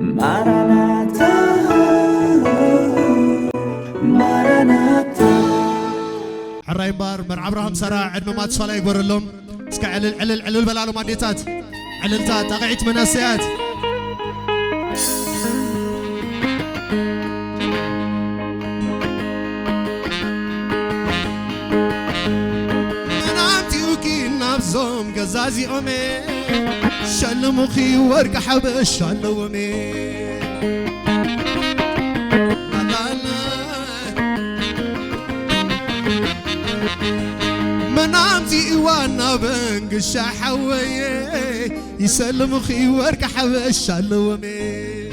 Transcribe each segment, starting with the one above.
Maranatha, Maranatha. حراي بار من عبرهم سرا عندما ما تصلي يقول لهم اسك علل بلالو ماديتات عللتات أقعد مناسيات نبزوم قزازي أمي شل مخي ورق حبش شل أمي منامتي وانا بنق الشحوي يسلم مخي ورق حبش شل أمي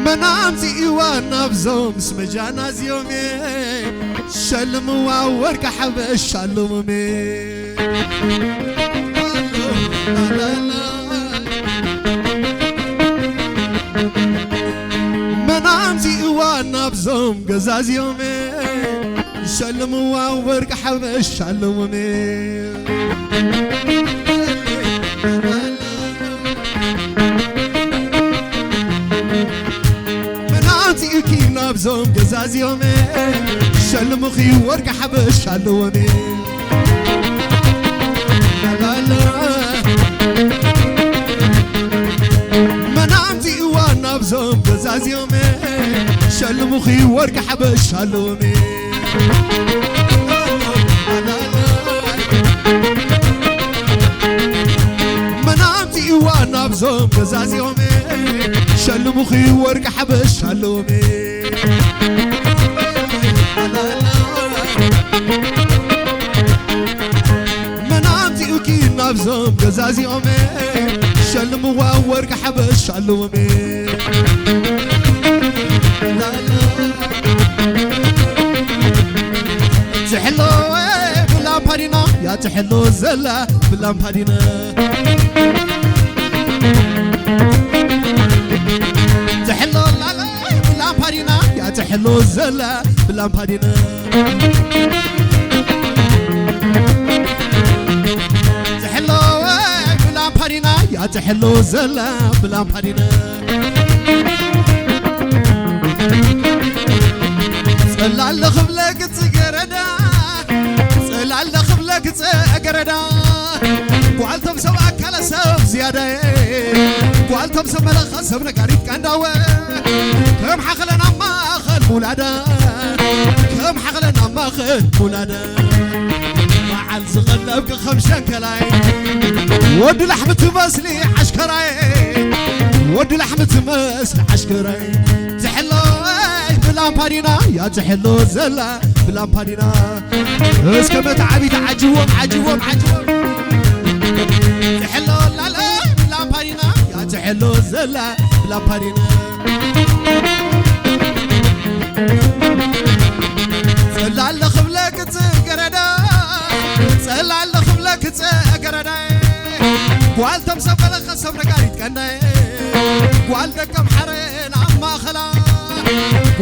منامتي وانا بزوم اسم جناز يومي شلم وورك حبش شلمي منامتي وانا بزوم قزاز يومي شلم وورك حبش شلمي كي نبزوم قزاز يومي شل مخي ورق حبش شلومي لا لا منامتي وانا بزوم قزاز يومي شل مخي ورق حبش شلومي منامتي وانا بزوم قزاز يومي شل مخي ورق حبش شلومي منامتي وكي نبزوم قزازي أمي شل موا ورق حبش شلومي تحلو بلا بارينا يا تحلو زلا بلا بارينا تحلو لا لا بلا بارينا يا تحلو زلا بلا بارينا تحلو بلا بارينا يا تحلو زلا بلا بارينا صلال خبلك تقردا صلال خبلك تقردا قالتم سبع كلا سب زياده قالتم سب ملخ سب نقريت كانداوه كم حقلنا ما خل مولادا كم حقلنا ما خل مولادا معل زغلبك خمشان كلاي ود لحمة تمسلي عشكراي ود لحمة تمسلي عشكراي تحلو بلامبارينا يا تحلو زلا بلامبارينا اسكمت عبيد عجوم عجوم عجوم تحلو لا لا بلامبارينا يا تحلو زلا بلامبارينا صلال خبلك تقردا صلال خبلك تقردا قالتم سبل خسب رقاريت كندا قالتكم حرين عما خلا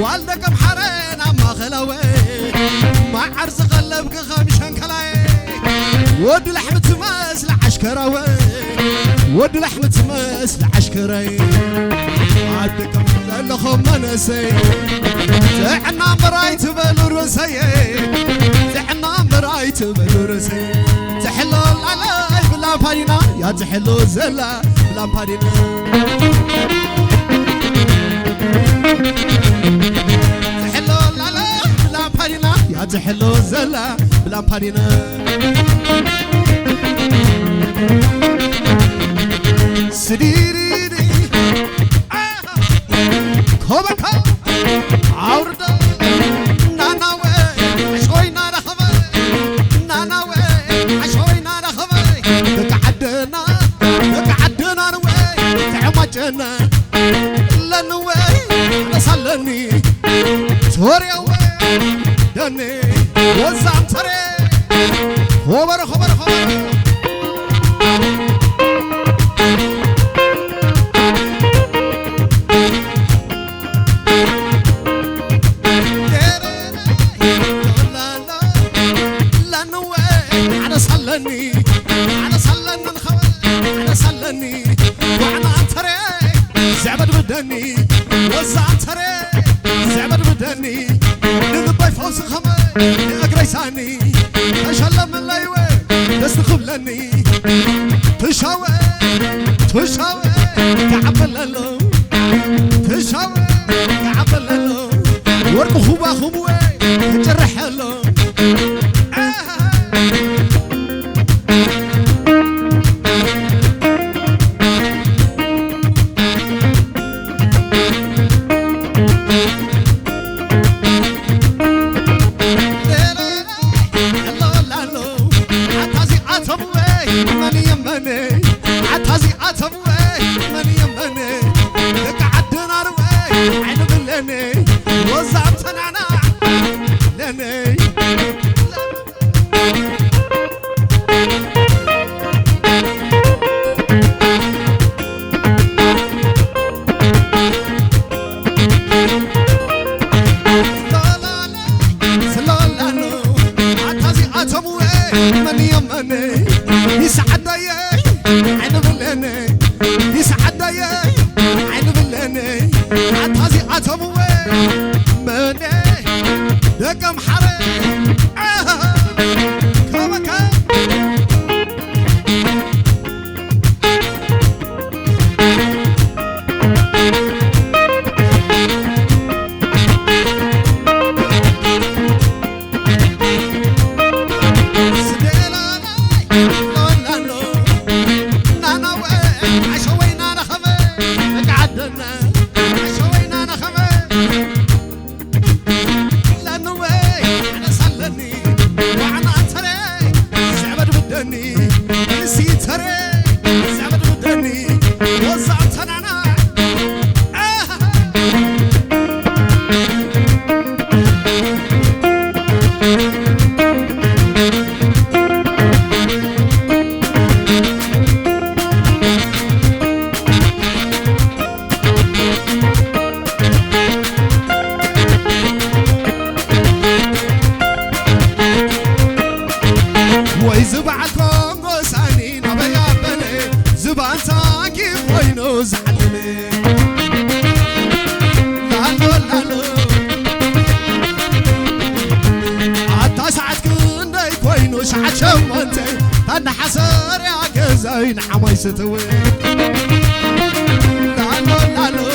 قالتكم حرين عما خلاوي ما عرس قلبك خمشان كلاي ود لحمة تمسل عشكراوي ود لحمة تمسل عشكراي عادكم لخم منسي تحنا مرايت بالرسي تحنا مرايت بالرسي تحلو على بلا بارينا يا تحلو زلا بلا بارينا تحلو على بلا بارينا يا تحلو زلا بلا بارينا سديري كوبكا عوردا ناناوي عشوي نانا خبي ناناوي عشوي نانا خبي تقعدنا نوي تعمجنا لنوي نصلني سوريا وي دني وزعم تري خبر خبر خبر أنا سلني الخوي أنا سلني وأنا أنتري زعبد بدني وزع أنتري زعبد بدني نغبي فوز خمي أقري ساني أشلم من لايوي بس تخبلني تشاوي كعبللو تشاوي كعبللو ورق خوبا خوبوي جرحلو أنا حسر يا جزاين حماي ستوي لالو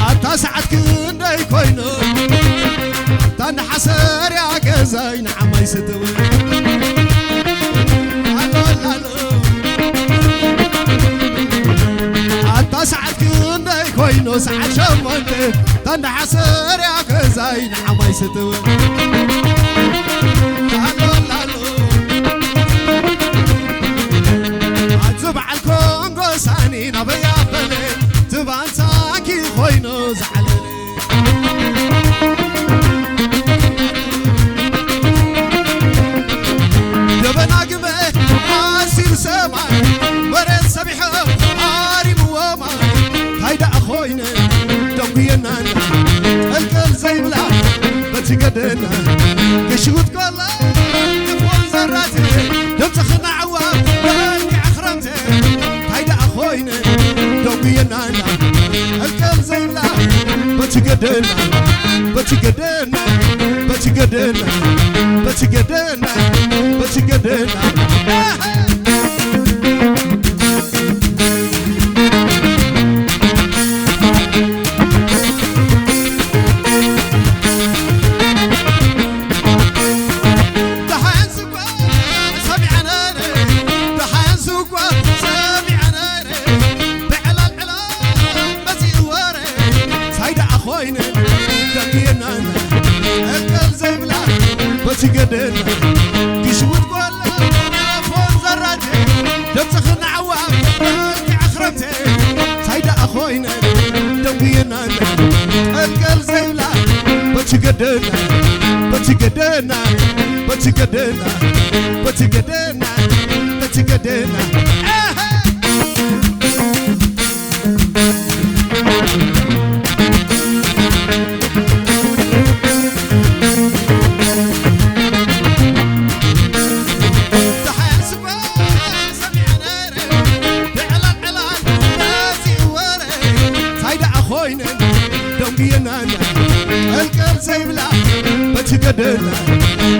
أتسعد كندي كوينو أنا حسر يا جزاين حماي ستوي لالو أتسعد كندي كوينو سعد شمنتي أنا حسر يا جزاين حماي ستوي زبع الكونغو ساني نبيا بلي تبان ساكي خوينو زعلني دبنا قمه عاسير سماي ورد سبيحو عاري موما هيدا أخوينا دمينا الكل زي بلا بتقدنا كشوت كله يفون زراتي دمتخنا عوام هيدا أخوينا دوبينا الكل زي لا بتقدنا بتقدنا كشوت قولا فون زراتي دمتخنا عوام بلتي عخرمتي هيدا أخوينا دوبينا الكل زي لا بتقدنا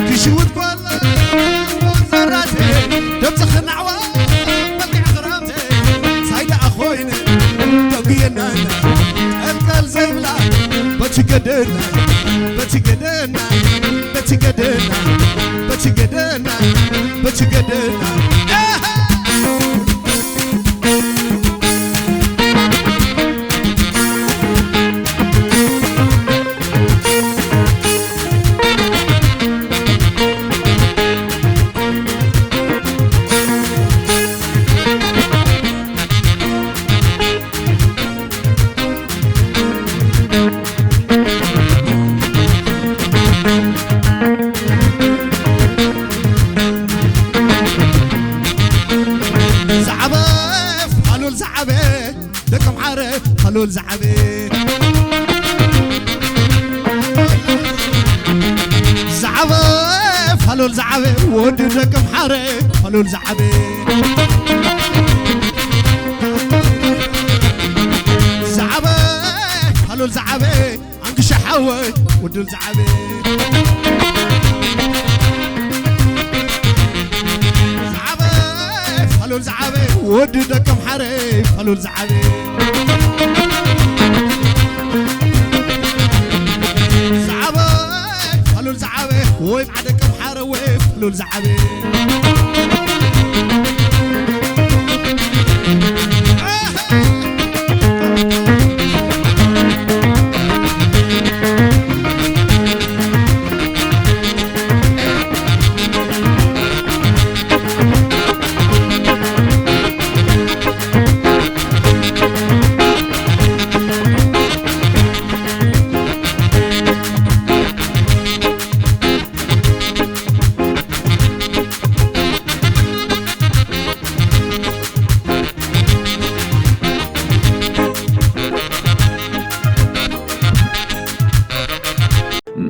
كشوت كولا وزراتي دمت خنعوا بلقع غرامتي سايدة أخويني تقينا أبقال زي بلا بتقدرنا بتقدرنا بتقدرنا بتقدرنا بتقدرنا خلول زعبي زعبي خلول زعبي ودك محارب خلول زعبي زعبي خلول زعبي عنك شحوي ودل زعبي زعبي خلول زعبي ودك محارب خلول زعبي خلول زعبي وين عدك محاروي خلول زعبي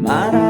Maranatha